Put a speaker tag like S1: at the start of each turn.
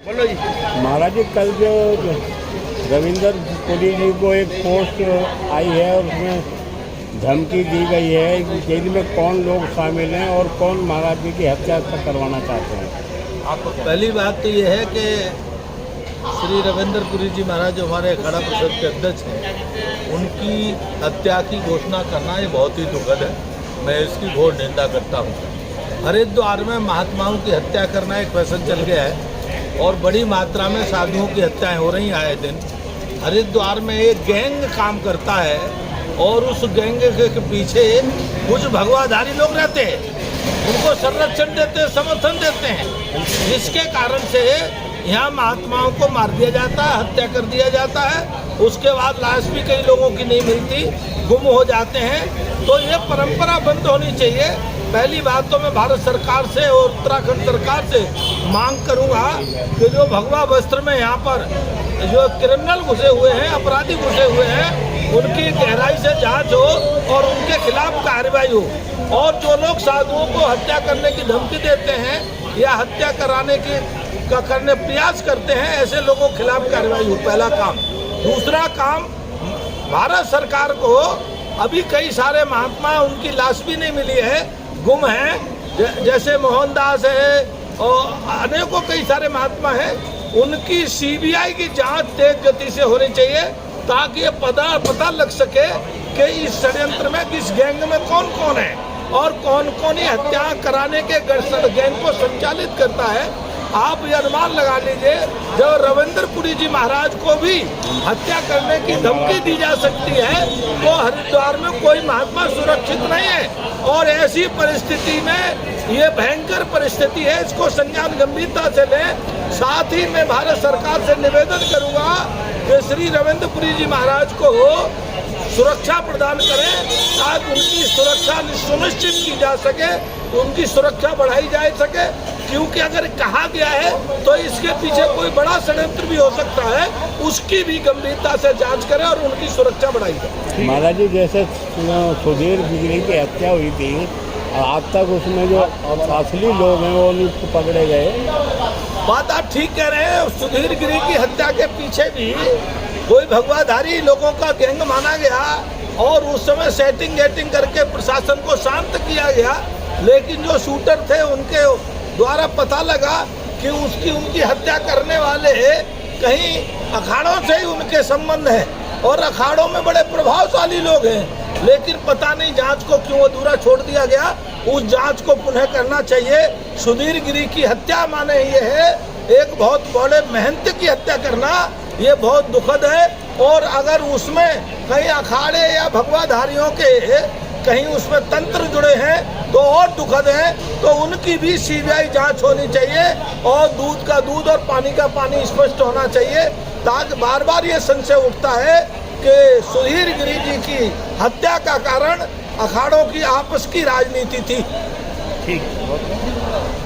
S1: बोलो जी।
S2: महाराज जी, कल जो रविंदर पुरी जी को एक पोस्ट आई है और उसमें धमकी दी गई है कि जेल में कौन लोग शामिल हैं और कौन महाराज जी की हत्या करवाना चाहते हैं।
S1: आपको पहली बात तो ये है कि श्री रविंदर पुरी जी महाराज जो हमारे अखाड़ा परिषद के अध्यक्ष हैं, उनकी हत्या की घोषणा करना ये बहुत ही दुखद है। मैं इसकी घोर निंदा करता हूँ। हरिद्वार में महात्माओं की हत्या करना एक फैशन चल गया है और बड़ी मात्रा में साधुओं की हत्याएं हो रही आए दिन। हरिद्वार में एक गैंग काम करता है और उस गैंग के पीछे कुछ भगवाधारी लोग रहते हैं, उनको संरक्षण देते हैं, समर्थन देते हैं, जिसके कारण से यहाँ महात्माओं को मार दिया जाता है, हत्या कर दिया जाता है। उसके बाद लाश भी कई लोगों की नहीं मिलती, गुम हो जाते हैं। तो ये परंपरा बंद होनी चाहिए। पहली बात तो मैं भारत सरकार से और उत्तराखंड सरकार से मांग करूंगा कि जो भगवा वस्त्र में यहाँ पर जो क्रिमिनल घुसे हुए हैं, अपराधी घुसे हुए हैं, उनकी गहराई से जांच हो और उनके खिलाफ कार्रवाई हो। और जो लोग साधुओं को हत्या करने की धमकी देते हैं या हत्या कराने की करने प्रयास करते हैं, ऐसे लोगों के खिलाफ कार्रवाई हो। पहला काम। दूसरा काम, भारत सरकार को अभी कई सारे महात्मा, उनकी लाश भी नहीं मिली है, गुम हैं, जैसे मोहनदास है और अनेकों कई सारे महात्मा हैं। उनकी सीबीआई की जांच तेज गति से होनी चाहिए ताकि ये पता लग सके कि इस षड्यंत्र में, किस गैंग में कौन कौन है और कौन कौन ये हत्या कराने के गैंग को संचालित करता है। आप ये अनुमान लगा लीजिए, जब रविंदर पुरी जी महाराज को भी हत्या करने की धमकी दी जा सकती है तो हरिद्वार में कोई महात्मा सुरक्षित नहीं है। और ऐसी परिस्थिति में ये भयंकर परिस्थिति है, इसको संज्ञान गंभीरता से लें। साथ ही मैं भारत सरकार से निवेदन करूंगा कि श्री रविंदर पुरी जी महाराज को सुरक्षा प्रदान करें ताकि उनकी सुरक्षा सुनिश्चित की जा सके, उनकी सुरक्षा बढ़ाई जा सके। क्योंकि अगर कहा गया है तो इसके पीछे कोई बड़ा षड्यंत्र भी हो सकता है, उसकी भी गंभीरता से जांच करें और उनकी सुरक्षा बढ़ाई जाए।
S2: महाराज जी, जैसे सुधीर गिरी की हत्या हुई थी, आज तक उसमें जो असली लोग हैं वो नहीं पकड़े गए।
S1: बात आप ठीक कह रहे हैं। सुधीर गिरी की हत्या के पीछे भी कोई भगवाधारी लोगों का गैंग माना गया और उस समय सेटिंग करके प्रशासन को शांत किया गया। लेकिन जो शूटर थे उनके द्वारा पता लगा कि उनकी हत्या करने वाले कहीं अखाड़ों से ही उनके संबंध है और अखाड़ों में बड़े प्रभावशाली लोग हैं। लेकिन पता नहीं जांच को क्यों अधूरा छोड़ दिया गया। उस जांच को पुनः करना चाहिए। सुधीर गिरी की हत्या माने ये है एक बहुत बड़े मेहनत की हत्या करना, ये बहुत दुखद है। और अगर उसमें कहीं अखाड़े या भगवाधारियों के कहीं उसमें तंत्र जुड़े हैं तो और दुखद है। तो उनकी भी सीबीआई जांच होनी चाहिए और दूध का दूध और पानी का पानी स्पष्ट होना चाहिए, ताकि बार बार ये संशय उठता है कि सुधीर गिरी जी की हत्या का कारण अखाड़ों की आपस की राजनीति थी।
S2: ठीक।